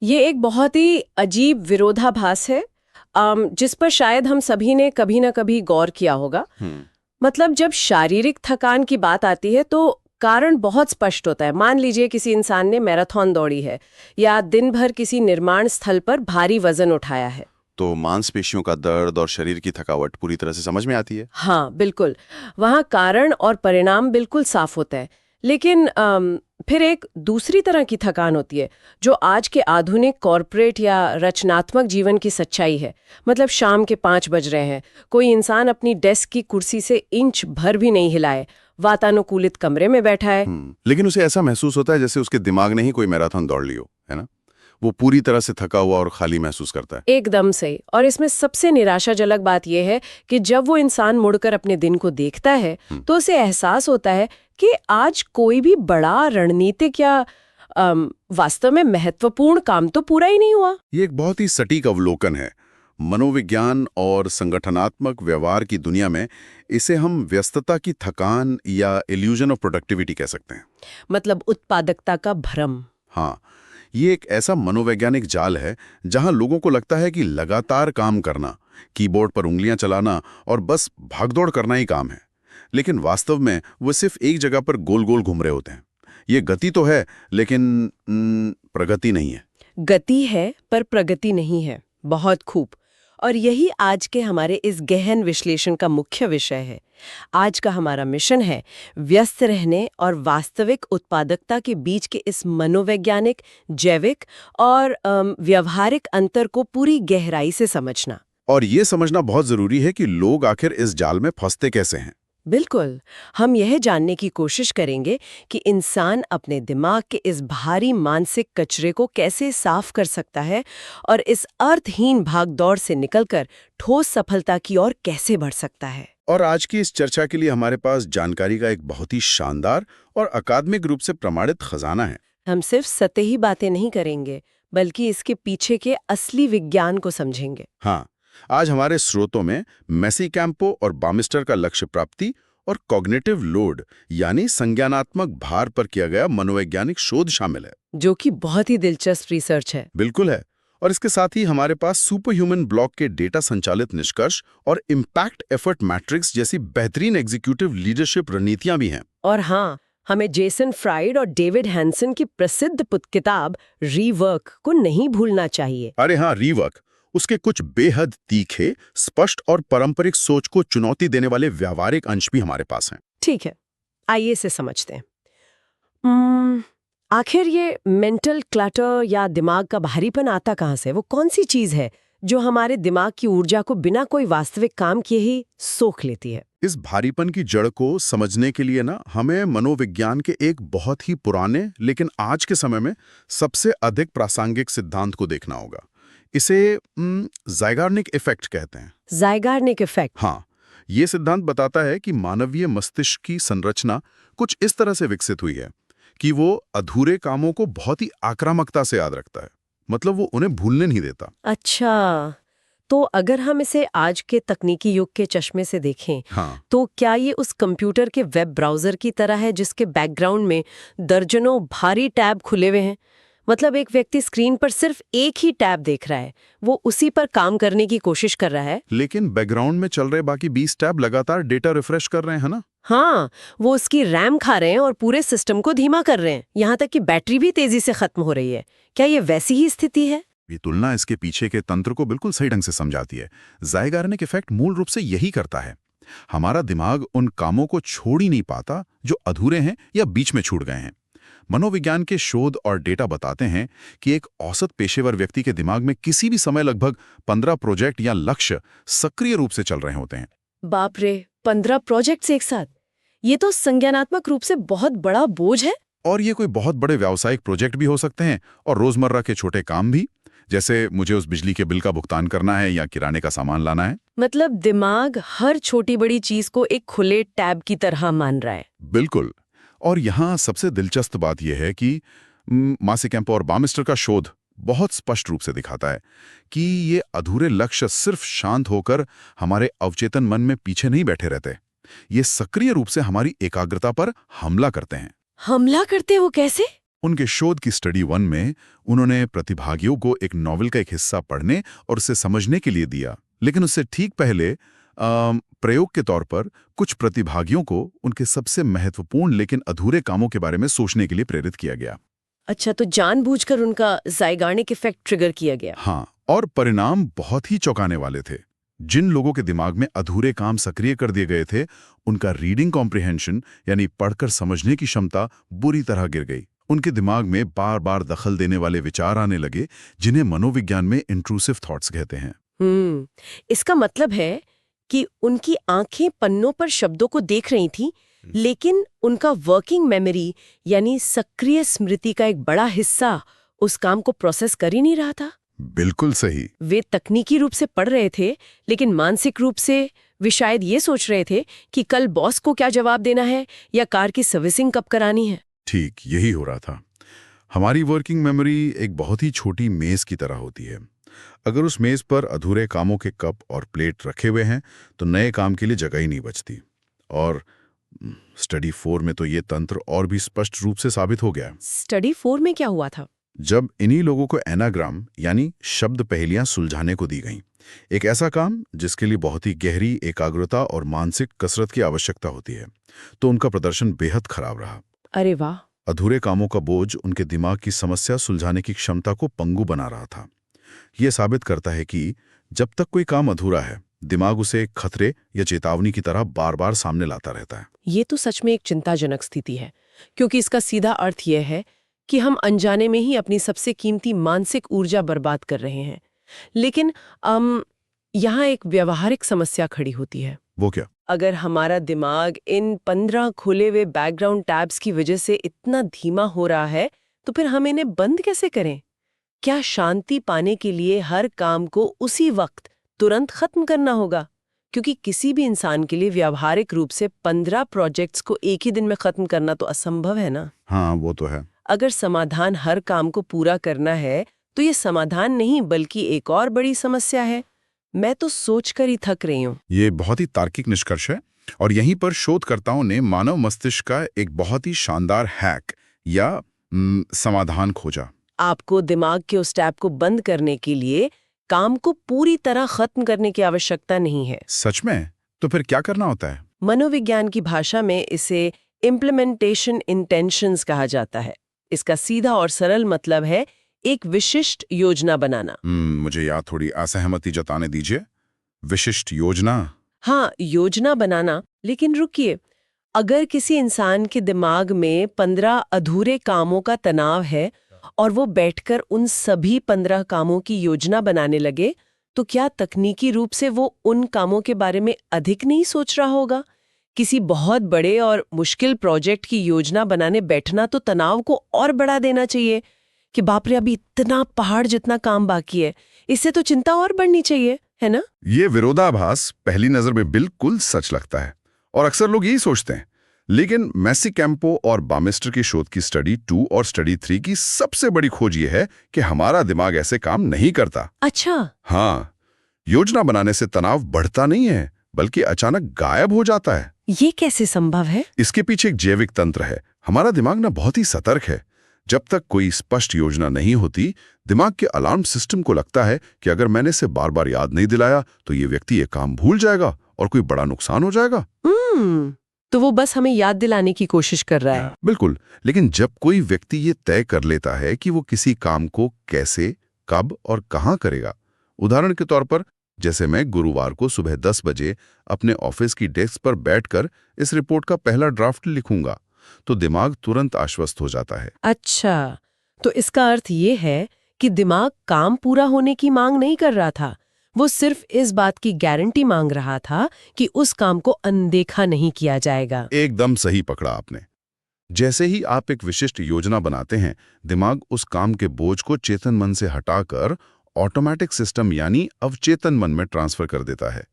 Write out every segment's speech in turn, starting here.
ये एक बहुत ही अजीब विरोधाभास है, जिस पर शायद हम सभी ने कभी ना कभी गौर किया होगा। मतलब जब शारीरिक थकान की बात आती है तो कारण बहुत स्पष्ट होता है। मान लीजिए किसी इंसान ने मैराथन दौड़ी है या दिन भर किसी निर्माण स्थल पर भारी वजन उठाया है। तो मांसपेशियों का दर्द और शरीर की थकावट पूरी तरह से समझ में आती है। हाँ बिल्कुल, वहाँ कारण और परिणाम बिल्कुल साफ होता है। लेकिन फिर एक दूसरी तरह की थकान होती है जो आज के आधुनिक कॉरपोरेट या रचनात्मक जीवन की सच्चाई है। मतलब शाम के 5 बज रहे हैं, कोई इंसान अपनी डेस्क की कुर्सी से इंच भर भी नहीं हिलाए, वातानुकूलित कमरे में बैठा है। लेकिन उसे ऐसा महसूस होता है जैसे उसके दिमाग ने ही कोई मैराथन दौड़ ली हो, है ना। वो पूरी तरह से थका हुआ और खाली महसूस करता है। एकदम सही। और इसमें सबसे निराशाजनक बात यह है कि जब वो इंसान मुड़कर अपने दिन को देखता है तो उसे एहसास होता है कि आज कोई भी बड़ा रणनीतिक या वास्तव में महत्वपूर्ण काम तो पूरा ही नहीं हुआ। ये एक बहुत ही सटीक अवलोकन है। मनोविज्ञान और संगठनात्मक व्यवहार की दुनिया में इसे हम व्यस्तता की थकान या इल्यूजन ऑफ प्रोडक्टिविटी कह सकते हैं। मतलब उत्पादकता का भ्रम। हाँ, ये एक ऐसा मनोवैज्ञानिक जाल है जहां लोगों को लगता है कि लगातार काम करना, कीबोर्ड पर उंगलियां चलाना और बस भागदौड़ करना ही काम है। लेकिन वास्तव में वो सिर्फ एक जगह पर गोल गोल घूम रहे होते हैं। ये गति तो है, लेकिन प्रगति नहीं है। गति है पर प्रगति नहीं है। बहुत खूब। और यही आज के हमारे इस गहन विश्लेषण का मुख्य विषय है। आज का हमारा मिशन है व्यस्त रहने और वास्तविक उत्पादकता के बीच के इस मनोवैज्ञानिक, जैविक और व्यवहारिक अंतर को पूरी गहराई से समझना। और ये समझना बहुत जरूरी है कि लोग आखिर इस जाल में फंसते कैसे हैं। बिल्कुल, हम यह जानने की कोशिश करेंगे कि इंसान अपने दिमाग के इस भारी मानसिक कचरे को कैसे साफ कर सकता है और इस अर्थहीन भागदौड़ से निकलकर ठोस सफलता की ओर कैसे बढ़ सकता है। और आज की इस चर्चा के लिए हमारे पास जानकारी का एक बहुत ही शानदार और अकादमिक रूप से प्रमाणित खजाना है। हम सिर्फ सतही बातें नहीं करेंगे, बल्कि इसके पीछे के असली विज्ञान को समझेंगे। हाँ, आज हमारे स्रोतों में मैसीकैम्पो और बामिस्टर का लक्ष्य प्राप्ति और कॉग्निटिव लोड यानी संज्ञानात्मक भार पर किया गया मनोवैज्ञानिक शोध शामिल है, जो कि बहुत ही दिलचस्प रिसर्च है। बिल्कुल है। और इसके साथ ही हमारे पास सुपर ह्यूमन ब्लॉक के डेटा संचालित निष्कर्ष और इम्पैक्ट एफर्ट मैट्रिक्स जैसी बेहतरीन एग्जीक्यूटिव लीडरशिप रणनीतियां भी हैं। और हाँ, हमें जेसन फ्राइड और डेविड हैंसन की प्रसिद्ध किताब रीवर्क को नहीं भूलना चाहिए। अरे हाँ, रीवर्क। उसके कुछ बेहद तीखे, स्पष्ट और पारंपरिक सोच को चुनौती देने वाले व्यावहारिक अंश भी हमारे पास हैं। ठीक है, आइए इसे समझते हैं। आखिर ये मेंटल क्लटर या दिमाग का भारीपन आता कहाँ से? वो कौन सी चीज है जो हमारे दिमाग की ऊर्जा को बिना कोई वास्तविक काम किए ही सोख लेती है? इस भारीपन की जड़ को समझने के लिए ना हमें मनोविज्ञान के एक बहुत ही पुराने लेकिन आज के समय में सबसे अधिक प्रासंगिक सिद्धांत को देखना होगा। इसे ज़ाइगार्निक इफेक्ट कहते हैं। ज़ाइगार्निक इफेक्ट? हाँ, ये सिद्धांत बताता है कि मानवीय मस्तिष्क की संरचना कुछ इस तरह से विकसित हुई है कि वो अधूरे कामों को बहुत ही आक्रामकता से याद रखता है। मतलब वो उन्हें भूलने नहीं देता। अच्छा, तो अगर हम इसे आज के तकनीकी युग के चश्मे से देखें, हाँ, तो क्या ये उस कंप्यूटर के वेब ब्राउजर की तरह है जिसके बैकग्राउंड में दर्जनों भारी टैब खुले हुए हैं? मतलब एक व्यक्ति स्क्रीन पर सिर्फ एक ही टैब देख रहा है, वो उसी पर काम करने की कोशिश कर रहा है, लेकिन बैकग्राउंड में चल रहे बाकी 20 टैब लगातार डेटा रिफ्रेश कर रहे हैं ना। हाँ, वो उसकी रैम खा रहे हैं और पूरे सिस्टम को धीमा कर रहे हैं, यहाँ तक कि बैटरी भी तेजी से खत्म हो रही है। क्या ये वैसी ही स्थिति है? ये तुलना इसके पीछे के तंत्र को बिल्कुल सही ढंग से समझाती है। ज़ाइगार्निक इफेक्ट मूल रूप से यही करता है। हमारा दिमाग उन कामों को छोड़ ही नहीं पाता जो अधूरे हैं या बीच में छूट गए हैं। मनोविज्ञान के शोध और डेटा बताते हैं कि एक औसत पेशेवर व्यक्ति के दिमाग में किसी भी समय लगभग 15 प्रोजेक्ट या लक्ष्य सक्रिय रूप से चल रहे होते हैं। बाप रे, 15 प्रोजेक्ट्स एक साथ! ये तो संज्ञानात्मक रूप से बहुत बड़ा बोझ है। और ये कोई बहुत बड़े व्यावसायिक प्रोजेक्ट भी हो सकते हैं और रोजमर्रा के छोटे काम भी, जैसे मुझे उस बिजली के बिल का भुगतान करना है या किराने का सामान लाना है। मतलब दिमाग हर छोटी बड़ी चीज को एक खुले टैब की तरह मान रहा है। बिल्कुल। और यहाँ सबसे दिलचस्प बात यह है कि मासिकैम्पो और बामिस्टर का शोध बहुत स्पष्ट रूप से दिखाता है कि ये अधूरे लक्ष्य सिर्फ शांत होकर हमारे अवचेतन मन में पीछे नहीं बैठे रहते। ये सक्रिय रूप से हमारी एकाग्रता पर हमला करते हैं। हमला करते वो कैसे? उनके शोध की स्टडी 1 में उन्होंने प्रतिभागियों को एक नॉवेल का एक हिस्सा पढ़ने और उसे समझने के लिए दिया, लेकिन उससे ठीक पहले प्रयोग के तौर पर कुछ प्रतिभागियों को उनके सबसे महत्वपूर्ण लेकिन अधूरे कामों के बारे में सोचने के लिए प्रेरित किया गया। अच्छा, तो जानबूझकर उनका ज़ाइगार्निक इफेक्ट ट्रिगर किया गया। हाँ, और परिणाम बहुत ही चौंकाने वाले थे। जिन लोगों के दिमाग में अधूरे काम सक्रिय कर दिए गए थे, उनका रीडिंग कॉम्प्रिहेंशन यानी पढ़कर समझने की क्षमता बुरी तरह गिर गई। उनके दिमाग में बार बार दखल देने वाले विचार आने लगे, जिन्हें मनोविज्ञान में इंट्रूसिव थॉट्स कहते हैं। इसका मतलब है कि उनकी आंखें पन्नों पर शब्दों को देख रही थी, लेकिन उनका वर्किंग मेमोरी यानी सक्रिय स्मृति का एक बड़ा हिस्सा उस काम को प्रोसेस कर ही नहीं रहा था। बिल्कुल सही। वे तकनीकी रूप से पढ़ रहे थे, लेकिन मानसिक रूप से वे शायद ये सोच रहे थे कि कल बॉस को क्या जवाब देना है या कार की सर्विसिंग कब करानी है। ठीक यही हो रहा था। हमारी वर्किंग मेमोरी एक बहुत ही छोटी मेज की तरह होती है। अगर उस मेज पर अधूरे कामों के कप और प्लेट रखे हुए हैं तो नए काम के लिए जगह ही नहीं बचती। और स्टडी 4 में तो ये तंत्र और भी स्पष्ट रूप से साबित हो गया। स्टडी 4 में क्या हुआ था? जब इन्हीं लोगों को एनाग्राम यानी शब्द पहेलियां सुलझाने को दी गईं, एक ऐसा काम जिसके लिए बहुत ही गहरी एकाग्रता और मानसिक कसरत की आवश्यकता होती है, तो उनका प्रदर्शन बेहद खराब रहा। अरे वाह! अधूरे कामों का बोझ उनके दिमाग की समस्या सुलझाने की क्षमता को पंगु बना रहा था। यह साबित करता है कि जब तक कोई काम अधूरा है, दिमाग उसे खतरे या चेतावनी की तरह बार बार सामने लाता रहता है। ये तो सच में एक चिंताजनक स्थिति है, क्योंकि इसका सीधा अर्थ यह है कि हम अनजाने में ही अपनी सबसे कीमती मानसिक ऊर्जा बर्बाद कर रहे हैं। लेकिन यहाँ एक व्यवहारिक समस्या खड़ी होती है। वो क्या? अगर हमारा दिमाग इन 15 खुले हुए बैकग्राउंड टैब्स की वजह से इतना धीमा हो रहा है, तो फिर हम इन्हें बंद कैसे करें? क्या शांति पाने के लिए हर काम को उसी वक्त तुरंत खत्म करना होगा? क्योंकि किसी भी इंसान के लिए व्यावहारिक रूप से 15 प्रोजेक्ट्स को एक ही दिन में खत्म करना तो असंभव है ना। हाँ, वो तो है। अगर समाधान हर काम को पूरा करना है, तो ये समाधान नहीं बल्कि एक और बड़ी समस्या है। मैं तो सोचकर ही थक रही हूँ। ये बहुत ही तार्किक निष्कर्ष है, और यहीं पर शोधकर्ताओं ने मानव मस्तिष्क का एक बहुत ही शानदार हैक या समाधान खोजा। आपको दिमाग के उस टैब को बंद करने के लिए काम को पूरी तरह खत्म करने की आवश्यकता नहीं है। सच में? तो फिर क्या करना होता है? मनोविज्ञान की भाषा में इसे इम्प्लीमेंटेशन इंटेंशंस कहा जाता है। इसका सीधा और सरल मतलब है एक विशिष्ट योजना बनाना। मुझे यहाँ थोड़ी असहमति जताने दीजिए। विशिष्ट योजना? हाँ, योजना बनाना। लेकिन रुकिए, अगर किसी इंसान के दिमाग में 15 अधूरे कामों का तनाव है और वो बैठकर उन सभी 15 कामों की योजना बनाने लगे, तो क्या तकनीकी रूप से वो उन कामों के बारे में अधिक नहीं सोच रहा होगा? किसी बहुत बड़े और मुश्किल प्रोजेक्ट की योजना बनाने बैठना तो तनाव को और बढ़ा देना चाहिए कि बाप रे, अभी इतना पहाड़ जितना काम बाकी है। इससे तो चिंता और बढ़नी चाहिए, है ना? ये विरोधाभास पहली नजर में बिल्कुल सच लगता है और अक्सर लोग यही सोचते हैं। लेकिन मैसिकैम्पो और बामिस्टर की शोध की स्टडी 2 और स्टडी 3 की सबसे बड़ी खोज ये है कि हमारा दिमाग ऐसे काम नहीं करता। अच्छा। हाँ, योजना बनाने से तनाव बढ़ता नहीं है, बल्कि अचानक गायब हो जाता है। ये कैसे संभव है? इसके पीछे एक जैविक तंत्र है। हमारा दिमाग ना बहुत ही सतर्क है। जब तक कोई स्पष्ट योजना नहीं होती, दिमाग के अलार्म सिस्टम को लगता है कि अगर मैंने इसे बार बार याद नहीं दिलाया तो ये व्यक्ति ये काम भूल जाएगा और कोई बड़ा नुकसान हो जाएगा। तो वो बस हमें याद दिलाने की कोशिश कर रहा है। बिल्कुल। लेकिन जब कोई व्यक्ति ये तय कर लेता है कि वो किसी काम को कैसे, कब और कहाँ करेगा, उदाहरण के तौर पर जैसे मैं गुरुवार को सुबह 10 बजे अपने ऑफिस की डेस्क पर बैठकर इस रिपोर्ट का पहला ड्राफ्ट लिखूंगा, तो दिमाग तुरंत आश्वस्त हो जाता है। अच्छा, तो इसका अर्थ ये है कि दिमाग काम पूरा होने की मांग नहीं कर रहा था, वो सिर्फ इस बात की गारंटी मांग रहा था कि उस काम को अनदेखा नहीं किया जाएगा। एकदम सही पकड़ा आपने। जैसे ही आप एक विशिष्ट योजना बनाते हैं, दिमाग उस काम के बोझ को चेतन मन से हटाकर ऑटोमेटिक सिस्टम यानी अवचेतन मन में ट्रांसफर कर देता है।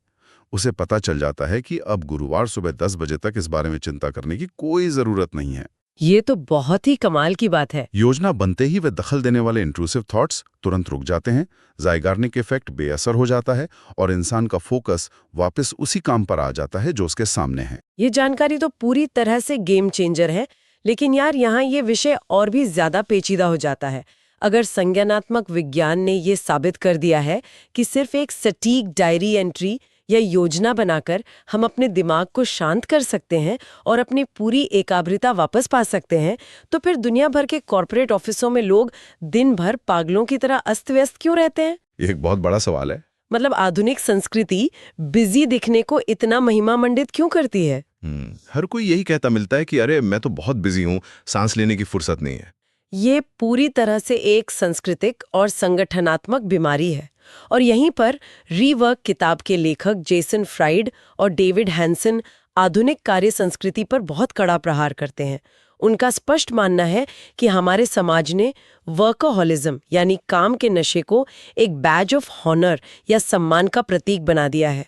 उसे पता चल जाता है कि अब गुरुवार सुबह 10 बजे तक इस बारे में चिंता करने की कोई जरूरत नहीं है। ये तो बहुत ही कमाल की बात है। योजना बनते ही वे दखल देने वाले इंट्रूसिव थॉट्स तुरंत रुक जाते हैं, ज़ाइगार्निक इफेक्ट बेअसर हो जाता है और इंसान का फोकस वापस उसी काम पर आ जाता है जो उसके सामने है। ये जानकारी तो पूरी तरह से गेम चेंजर है, लेकिन यार यहाँ ये विषय और भी ज्यादा पेचीदा हो जाता है। अगर संज्ञानात्मक विज्ञान ने ये साबित कर दिया है कि सिर्फ एक सटीक डायरी एंट्री या योजना बनाकर हम अपने दिमाग को शांत कर सकते हैं और अपनी पूरी एकाग्रता वापस पा सकते हैं, तो फिर दुनिया भर के कॉर्पोरेट ऑफिसों में लोग दिन भर पागलों की तरह अस्त व्यस्त क्यों रहते हैं? ये एक बहुत बड़ा सवाल है। मतलब आधुनिक संस्कृति बिजी दिखने को इतना महिमा मंडित क्यों करती है? हर कोई यही कहता मिलता है कि अरे मैं तो बहुत बिजी हूँ, सांस लेने की फुर्सत नहीं है। ये पूरी तरह से एक सांस्कृतिक और संगठनात्मक बीमारी है। और यहीं पर रीवर्क किताब के लेखक जेसन फ्राइड और डेविड हैंसन आधुनिक कार्य संस्कृति पर बहुत कड़ा प्रहार करते हैं। उनका स्पष्ट मानना है कि हमारे समाज ने वर्कहोलिज्म यानी काम के नशे को एक बैज ऑफ हॉनर या सम्मान का प्रतीक बना दिया है।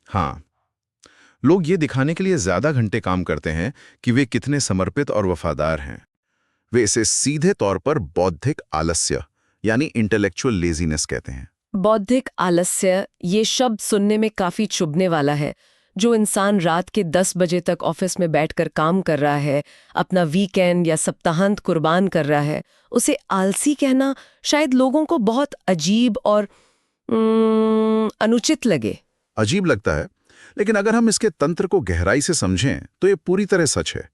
हाँ, लोग ये दिखाने के लिए ज्यादा घंटे काम करते हैं कि वे कितने समर्पित और वफादार हैं। वे इसे सीधे तौर पर बौद्धिक आलस्य यानी इंटेलेक्चुअल लेजीनेस कहते हैं। बौद्धिक आलस्य, ये शब्द सुनने में काफी चुभने वाला है। जो इंसान रात के 10 बजे तक ऑफिस में बैठकर काम कर रहा है, अपना वीकेंड या सप्ताहांत कुर्बान कर रहा है, उसे आलसी कहना शायद लोगों को बहुत अजीब और अनुचित लगे। अजीब लगता है, लेकिन अगर हम इसके तंत्र को गहराई से समझें तो ये पूरी तरह सच है।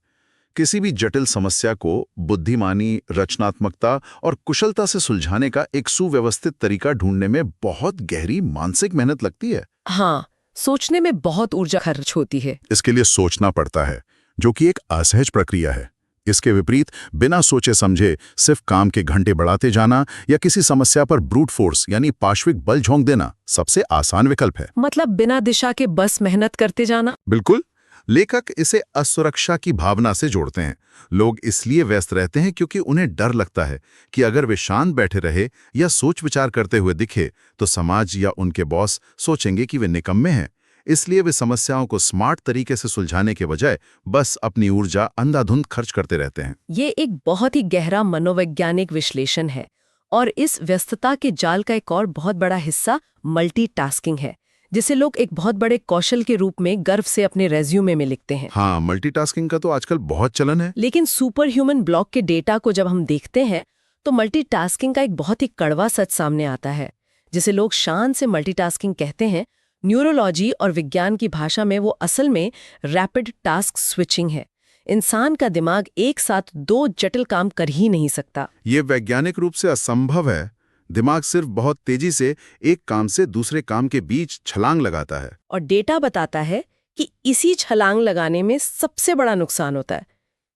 किसी भी जटिल समस्या को बुद्धिमानी, रचनात्मकता और कुशलता से सुलझाने का एक सुव्यवस्थित तरीका ढूंढने में बहुत गहरी मानसिक मेहनत लगती है। हाँ, सोचने में बहुत ऊर्जा खर्च होती है। इसके लिए सोचना पड़ता है, जो कि एक असहज प्रक्रिया है। इसके विपरीत बिना सोचे समझे सिर्फ काम के घंटे बढ़ाते जाना या किसी समस्या पर ब्रूट फोर्स यानी पाश्विक बल झोंक देना सबसे आसान विकल्प है। मतलब बिना दिशा के बस मेहनत करते जाना। बिल्कुल। लेखक इसे असुरक्षा की भावना से जोड़ते हैं। लोग इसलिए व्यस्त रहते हैं क्योंकि उन्हें डर लगता है कि अगर वे शांत बैठे रहे या सोच विचार करते हुए दिखे तो समाज या उनके बॉस सोचेंगे कि वे निकम्मे हैं। इसलिए वे समस्याओं को स्मार्ट तरीके से सुलझाने के बजाय बस अपनी ऊर्जा अंधाधुंध खर्च करते रहते हैं। ये एक बहुत ही गहरा मनोवैज्ञानिक विश्लेषण है। और इस व्यस्तता के जाल का एक और बहुत बड़ा हिस्सा मल्टीटास्किंग है, जिसे लोग एक बहुत बड़े कौशल के रूप में गर्व से अपने रेज्यूमे में लिखते हैं। हाँ, मल्टीटास्किंग का तो आजकल बहुत चलन है। लेकिन सुपर ह्यूमन ब्लॉक के डेटा को जब हम देखते हैं तो मल्टीटास्किंग का एक बहुत ही कड़वा सच सामने आता है, जिसे लोग शान से मल्टीटास्किंग कहते हैं। न्यूरोलॉजी और विज्ञान की भाषा में वो असल में रैपिड टास्क स्विचिंग है। इंसान का दिमाग एक साथ 2 जटिल काम कर ही नहीं सकता। ये वैज्ञानिक रूप से असंभव है। दिमाग सिर्फ बहुत तेजी से एक काम से दूसरे काम के बीच छलांग लगाता है। और डेटा बताता है कि इसी छलांग लगाने में सबसे बड़ा नुकसान होता है।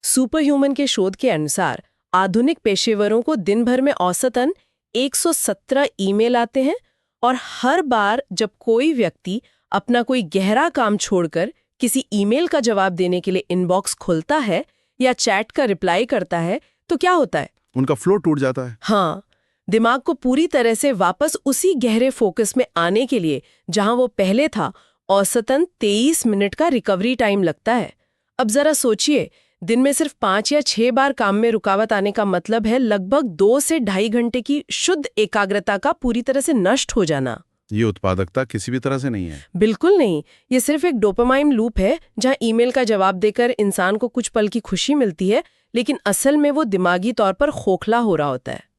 सुपर ह्यूमन के शोध के अनुसार आधुनिक पेशेवरों को दिन भर में औसतन 117 ईमेल आते हैं, और हर बार जब कोई व्यक्ति अपना कोई गहरा काम छोड़कर किसी ईमेल का जवाब देने के लिए इनबॉक्स खोलता है या चैट का रिप्लाई करता है तो क्या होता है? उनका फ्लो टूट जाता है। हाँ, दिमाग को पूरी तरह से वापस उसी गहरे फोकस में आने के लिए जहां वो पहले था, औसतन 23 मिनट का रिकवरी टाइम लगता है। अब जरा सोचिए, दिन में सिर्फ 5 या 6 बार काम में रुकावट आने का मतलब है लगभग 2 से 2.5 घंटे की शुद्ध एकाग्रता का पूरी तरह से नष्ट हो जाना। ये उत्पादकता किसी भी तरह से नहीं है। बिल्कुल नहीं। ये सिर्फ एक डोपामाइन लूप है जहां ईमेल का जवाब देकर इंसान को कुछ पल की खुशी मिलती है, लेकिन असल में वो दिमागी तौर पर खोखला हो रहा होता है।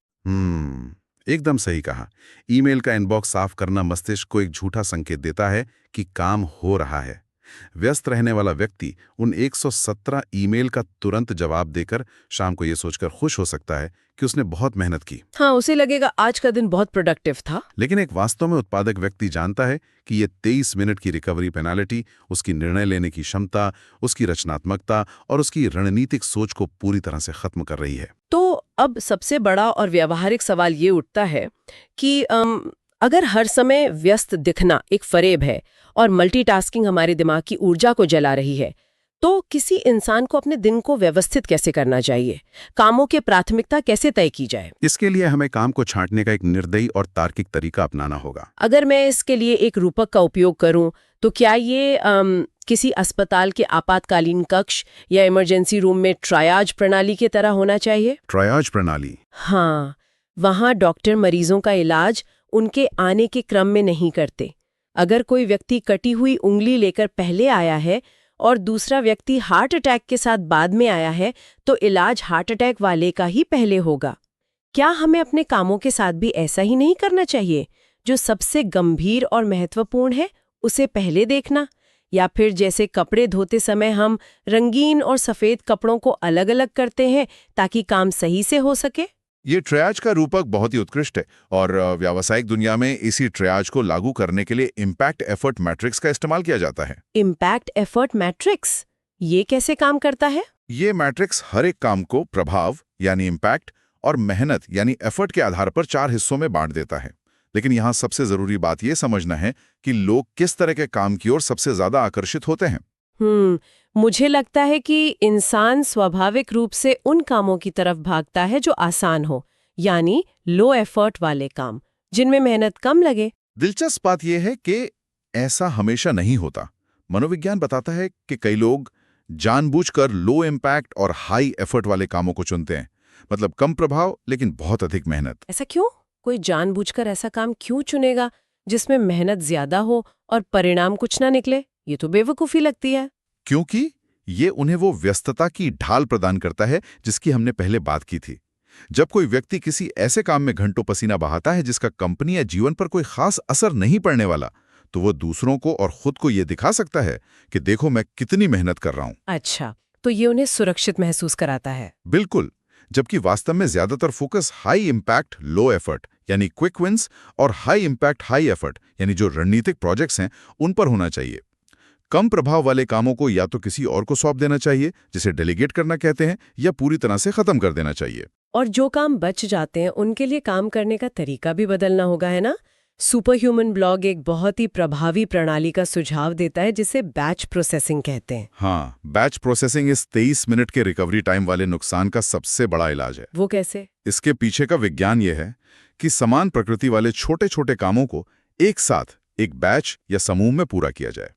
एकदम सही कहा। ईमेल का इनबॉक्स साफ करना मस्तिष्क को एक झूठा संकेत देता है कि काम हो रहा है। व्यस्त रहने वाला व्यक्ति उन 117 ईमेल का तुरंत जवाब देकर शाम को ये सोचकर खुश हो सकता है कि उसने बहुत मेहनत की। हाँ, उसे लगेगा आज का दिन बहुत प्रोडक्टिव था। लेकिन एक वास्तव में उत्पादक व्यक्ति जानता है कि ये 23 मिनट की रिकवरी पेनाल्टी उसकी निर्णय लेने की क्षमता, उसकी रचनात्मकता और उसकी रणनीतिक सोच को पूरी तरह से खत्म कर रही है। तो अब सबसे बड़ा और व्यावहारिक सवाल ये उठता है कि अगर हर समय व्यस्त दिखना एक फरेब है और मल्टीटास्किंग हमारे दिमाग की ऊर्जा को जला रही है, तो किसी इंसान को अपने दिन को व्यवस्थित कैसे करना चाहिए? कामों की प्राथमिकता कैसे तय की जाए? इसके लिए हमें काम को छांटने का एक निर्दयी और तार्किक तरीका अपनाना होगा। अगर मैं इसके लिए एक रूपक का उपयोग करूं, तो क्या ये किसी अस्पताल के आपातकालीन कक्ष या इमरजेंसी रूम में ट्रायाज प्रणाली की तरह होना चाहिए? ट्रायाज प्रणाली? हाँ, वहाँ डॉक्टर मरीजों का इलाज उनके आने के क्रम में नहीं करते। अगर कोई व्यक्ति कटी हुई उंगली लेकर पहले आया है, और दूसरा व्यक्ति हार्ट अटैक के साथ बाद में आया है, तो इलाज हार्ट अटैक वाले का ही पहले होगा। क्या हमें अपने कामों के साथ भी ऐसा ही नहीं करना चाहिए? जो सबसे गंभीर और महत्वपूर्ण है उसे पहले देखना, या फिर जैसे कपड़े धोते समय हम रंगीन और सफेद कपड़ों को अलग अलग करते हैं ताकि काम सही से हो सके? ये ट्रियाज का रूपक बहुत ही उत्कृष्ट है और व्यावसायिक दुनिया में इसी ट्रियाज को लागू करने के लिए इम्पैक्ट एफर्ट मैट्रिक्स का इस्तेमाल किया जाता है। इम्पैक्ट एफर्ट मैट्रिक्स, ये कैसे काम करता है? ये मैट्रिक्स हर एक काम को प्रभाव यानी इम्पैक्ट और मेहनत यानी एफर्ट के आधार पर 4 हिस्सों में बांट देता है। लेकिन यहाँ सबसे जरूरी बात यह समझना है कि लोग किस तरह के काम की ओर सबसे ज्यादा आकर्षित होते हैं। मुझे लगता है कि इंसान स्वाभाविक रूप से उन कामों की तरफ भागता है जो आसान हो, यानी लो एफर्ट वाले काम, जिनमें मेहनत कम लगे। दिलचस्प बात यह है कि ऐसा हमेशा नहीं होता। मनोविज्ञान बताता है कि कई लोग जानबूझकर लो इम्पैक्ट और हाई एफर्ट वाले कामों को चुनते हैं, मतलब कम प्रभाव लेकिन बहुत अधिक मेहनत। ऐसा क्यों? कोई जानबूझकर ऐसा काम क्यों चुनेगा जिसमें मेहनत ज्यादा हो और परिणाम कुछ ना निकले? ये तो बेवकूफी लगती है। क्योंकि ये उन्हें वो व्यस्तता की ढाल प्रदान करता है जिसकी हमने पहले बात की थी। जब कोई व्यक्ति किसी ऐसे काम में घंटों पसीना बहाता है जिसका कंपनी या जीवन पर कोई खास असर नहीं पड़ने वाला, तो वो दूसरों को और खुद को ये दिखा सकता है कि देखो मैं कितनी मेहनत कर रहा हूं। अच्छा, तो ये उन्हें सुरक्षित महसूस कराता है। बिल्कुल, जबकि वास्तव में ज्यादातर focus high impact low effort यानी क्विक विंस और हाई इम्पैक्ट हाई एफर्ट यानी जो रणनीतिक प्रोजेक्ट्स हैं उन पर होना चाहिए। कम प्रभाव वाले कामों को या तो किसी और को सौंप देना चाहिए, जिसे डेलीगेट करना कहते हैं, या पूरी तरह से खत्म कर देना चाहिए। और जो काम बच जाते हैं उनके लिए काम करने का तरीका भी बदलना होगा, है ना? सुपर ह्यूमन ब्लॉग एक बहुत ही प्रभावी प्रणाली का सुझाव देता है जिसे बैच प्रोसेसिंग कहते हैं। हाँ, बैच प्रोसेसिंग इस 23 मिनट के रिकवरी टाइम वाले नुकसान का सबसे बड़ा इलाज है। वो कैसे? इसके पीछे का विज्ञान यह है कि समान प्रकृति वाले छोटे छोटे कामों को एक साथ एक बैच या समूह में पूरा किया जाए।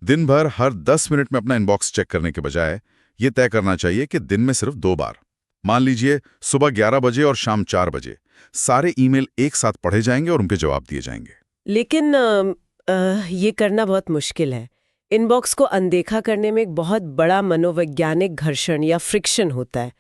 दिन भर हर 10 मिनट में अपना इनबॉक्स चेक करने के बजाय ये तय करना चाहिए कि दिन में सिर्फ 2 बार, मान लीजिए सुबह 11 बजे और शाम 4 बजे, सारे ईमेल एक साथ पढ़े जाएंगे और उनके जवाब दिए जाएंगे। लेकिन ये करना बहुत मुश्किल है। इनबॉक्स को अनदेखा करने में एक बहुत बड़ा मनोवैज्ञानिक घर्षण या फ्रिक्शन होता है।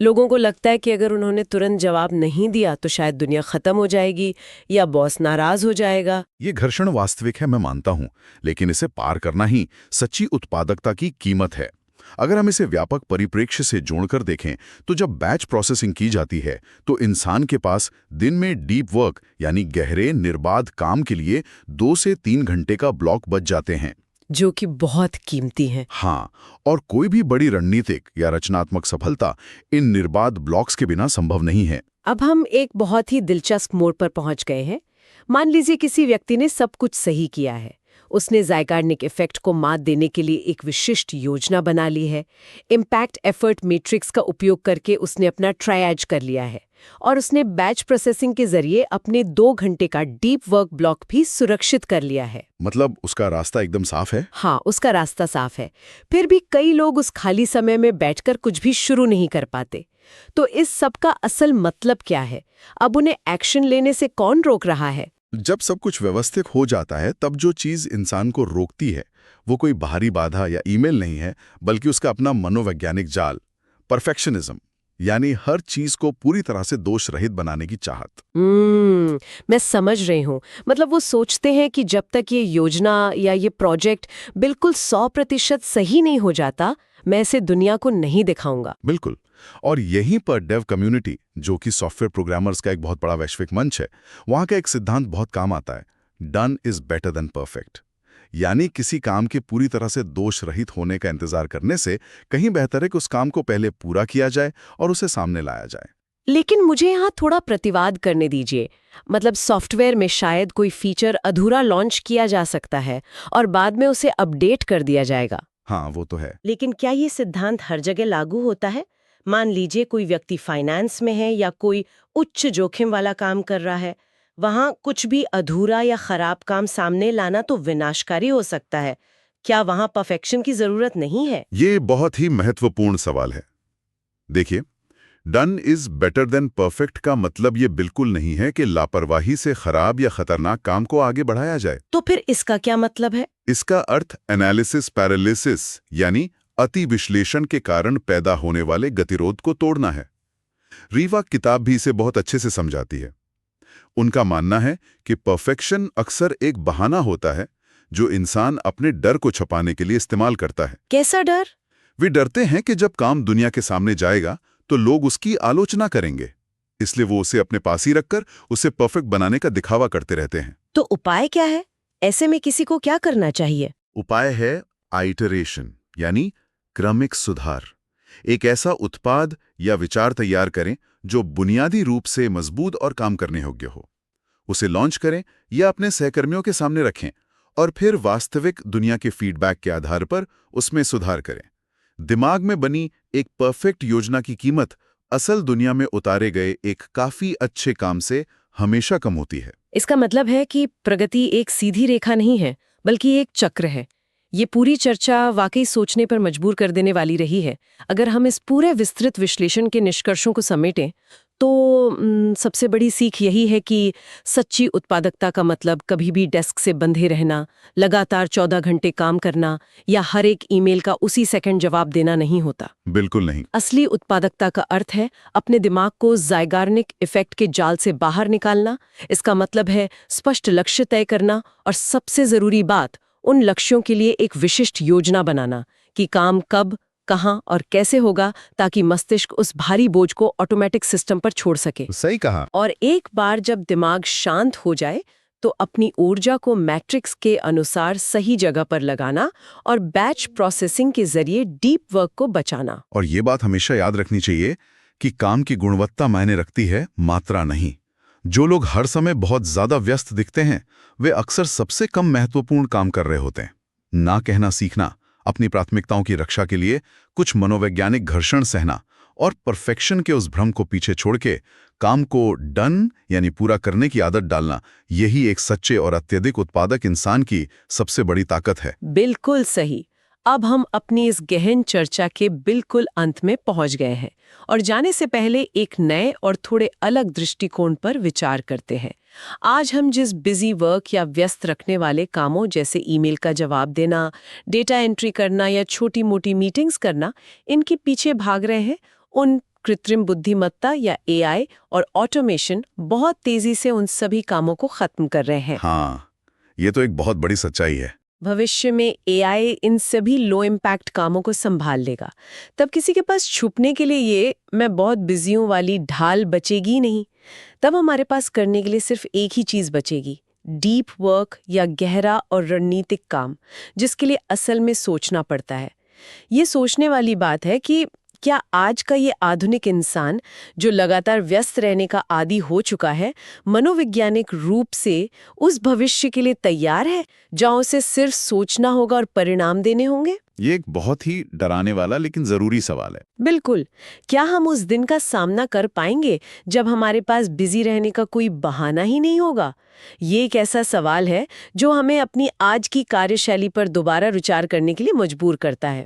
लोगों को लगता है कि अगर उन्होंने तुरंत जवाब नहीं दिया तो शायद दुनिया खत्म हो जाएगी या बॉस नाराज हो जाएगा। ये घर्षण वास्तविक है, मैं मानता हूं, लेकिन इसे पार करना ही सच्ची उत्पादकता की कीमत है। अगर हम इसे व्यापक परिप्रेक्ष्य से जोड़कर देखें तो जब बैच प्रोसेसिंग की जाती है तो इंसान के पास दिन में डीप वर्क यानी गहरे निर्बाध काम के लिए 2 से 3 घंटे का ब्लॉक बच जाते हैं, जो कि बहुत कीमती है। हाँ, और कोई भी बड़ी रणनीतिक या रचनात्मक सफलता इन निर्बाध ब्लॉक्स के बिना संभव नहीं है। अब हम एक बहुत ही दिलचस्प मोड़ पर पहुंच गए हैं। मान लीजिए किसी व्यक्ति ने सब कुछ सही किया है। उसने ज़ाइगार्निक इफेक्ट को मात देने के लिए एक विशिष्ट योजना बना ली है। इम्पैक्ट एफर्ट मैट्रिक्स का उपयोग करके उसने अपना ट्रायज कर लिया है और उसने बैच प्रोसेसिंग के जरिए अपने 2 घंटे का डीप वर्क ब्लॉक भी सुरक्षित कर लिया है। मतलब उसका रास्ता एकदम साफ है। हाँ, उसका रास्ता साफ है। फिर भी कई लोग उस खाली समय में बैठकर कुछ भी शुरू नहीं कर पाते। तो इस सब का असल मतलब क्या है? अब उन्हें एक्शन लेने से कौन रोक रहा है? जब सब कुछ व्यवस्थित हो जाता है तब जो चीज इंसान को रोकती है वो कोई बाहरी बाधा या ईमेल नहीं है, बल्कि उसका अपना मनोवैज्ञानिक जाल, परफेक्शनिज्म, यानी हर चीज को पूरी तरह से दोष रहित बनाने की चाहत। मैं समझ रही हूँ। मतलब वो सोचते हैं कि जब तक ये योजना या ये प्रोजेक्ट बिल्कुल 100% सही नहीं हो जाता, मैं इसे दुनिया को नहीं दिखाऊंगा। बिल्कुल, और यहीं पर डेव कम्युनिटी, जो कि सॉफ्टवेयर प्रोग्रामर्स का एक बहुत बड़ा वैश्विक मंच है, वहां का एक सिद्धांत बहुत काम आता है, done is better than perfect. यानी किसी काम के पूरी तरह से दोष रहित होने का इंतजार करने से कहीं बेहतर है कि उस काम को पहले पूरा किया जाए और उसे सामने लाया जाए। लेकिन मुझे यहाँ थोड़ा प्रतिवाद करने दीजिए। मतलब सॉफ्टवेयर में शायद कोई फीचर अधूरा लॉन्च किया जा सकता है और बाद में उसे अपडेट कर दिया जाएगा। हाँ, वो तो है। लेकिन क्या ये सिद्धांत हर जगह लागू होता है? मान लीजिए कोई व्यक्ति फाइनेंस में है या कोई उच्च जोखिम वाला काम कर रहा है। वहां कुछ भी अधूरा या खराब काम सामने लाना तो विनाशकारी हो सकता है। क्या वहां परफेक्शन की जरूरत नहीं है? ये बहुत ही महत्वपूर्ण सवाल है। देखिए, done is better than perfect का मतलब ये बिल्कुल नहीं है कि लापरवाही से खराब या खतरनाक काम को आगे बढ़ाया जाए। तो फिर इसका क्या मतलब है? इसका अर्थ एनालिसिस पैरालिसिस यानी अति विश्लेषण के कारण पैदा होने वाले गतिरोध को तोड़ना है। रीवा किताब भी इसे बहुत अच्छे से समझाती है। उनका मानना है कि परफेक्शन अक्सर एक बहाना होता है जो इंसान अपने डर को छुपाने के लिए इस्तेमाल करता है। कैसा डर? वे डरते हैं कि जब काम दुनिया के सामने जाएगा तो लोग उसकी आलोचना करेंगे, इसलिए वो उसे अपने पास ही रखकर उसे परफेक्ट बनाने का दिखावा करते रहते हैं। तो उपाय क्या है? ऐसे में किसी को क्या करना चाहिए? उपाय है आइटरेशन यानी क्रमिक सुधार। एक ऐसा उत्पाद या विचार तैयार करें जो बुनियादी रूप से मजबूत और काम करने योग्य हो। उसे लॉन्च करें या अपने सहकर्मियों के सामने रखें और फिर वास्तविक दुनिया के फीडबैक के आधार पर उसमें सुधार करें। दिमाग में बनी एक परफेक्ट योजना की कीमत असल दुनिया में उतारे गए एक काफी अच्छे काम से हमेशा कम होती है। इसका मतलब है कि प्रगति एक सीधी रेखा नहीं है, बल्कि एक चक्र है। ये पूरी चर्चा वाकई सोचने पर मजबूर कर देने वाली रही है। अगर हम इस पूरे विस्तृत विश्लेषण के निष्कर्षों को समेटें तो सबसे बड़ी सीख यही है कि सच्ची उत्पादकता का मतलब कभी भी डेस्क से बंधे रहना, लगातार 14 घंटे काम करना या हर एक ईमेल का उसी सेकंड जवाब देना नहीं होता। बिल्कुल नहीं। असली उत्पादकता का अर्थ है अपने दिमाग को ज़ाइगार्निक इफेक्ट के जाल से बाहर निकालना। इसका मतलब है स्पष्ट लक्ष्य तय करना और सबसे ज़रूरी बात, उन लक्ष्यों के लिए एक विशिष्ट योजना बनाना कि काम कब, कहां और कैसे होगा, ताकि मस्तिष्क उस भारी बोझ को ऑटोमेटिक सिस्टम पर छोड़ सके। सही कहा। और एक बार जब दिमाग शांत हो जाए तो अपनी ऊर्जा को मैट्रिक्स के अनुसार सही जगह पर लगाना और बैच प्रोसेसिंग के जरिए डीप वर्क को बचाना। और ये बात हमेशा याद रखनी चाहिए कि काम की गुणवत्ता मायने रखती है, मात्रा नहीं। जो लोग हर समय बहुत ज्यादा व्यस्त दिखते हैं वे अक्सर सबसे कम महत्वपूर्ण काम कर रहे होते हैं। ना कहना सीखना, अपनी प्राथमिकताओं की रक्षा के लिए कुछ मनोवैज्ञानिक घर्षण सहना और परफेक्शन के उस भ्रम को पीछे छोड़ के काम को डन यानी पूरा करने की आदत डालना, यही एक सच्चे और अत्यधिक उत्पादक इंसान की सबसे बड़ी ताकत है। बिल्कुल सही। अब हम अपनी इस गहन चर्चा के बिल्कुल अंत में पहुंच गए हैं और जाने से पहले एक नए और थोड़े अलग दृष्टिकोण पर विचार करते हैं। आज हम जिस बिजी वर्क या व्यस्त रखने वाले कामों जैसे ईमेल का जवाब देना, डेटा एंट्री करना या छोटी मोटी मीटिंग्स करना, इनके पीछे भाग रहे हैं, उन कृत्रिम बुद्धिमत्ता या एआई और ऑटोमेशन बहुत तेजी से उन सभी कामों को खत्म कर रहे हैं। हाँ, ये तो एक बहुत बड़ी सच्चाई है। भविष्य में एआई इन सभी लो इम्पैक्ट कामों को संभाल लेगा। तब किसी के पास छुपने के लिए ये मैं बहुत बिजी हूं वाली ढाल बचेगी नहीं। तब हमारे पास करने के लिए सिर्फ एक ही चीज बचेगी, डीप वर्क या गहरा और रणनीतिक काम, जिसके लिए असल में सोचना पड़ता है। ये सोचने वाली बात है कि क्या आज का ये आधुनिक इंसान जो लगातार व्यस्त रहने का आदी हो चुका है, मनोवैज्ञानिक रूप से उस भविष्य के लिए तैयार है जहां उसे सिर्फ सोचना होगा और परिणाम देने होंगे? ये एक बहुत ही डराने वाला लेकिन जरूरी सवाल है। बिल्कुल। क्या हम उस दिन का सामना कर पाएंगे जब हमारे पास बिजी रहने का कोई बहाना ही नहीं होगा? ये एक ऐसा सवाल है जो हमें अपनी आज की कार्यशैली पर दोबारा विचार करने के लिए मजबूर करता है।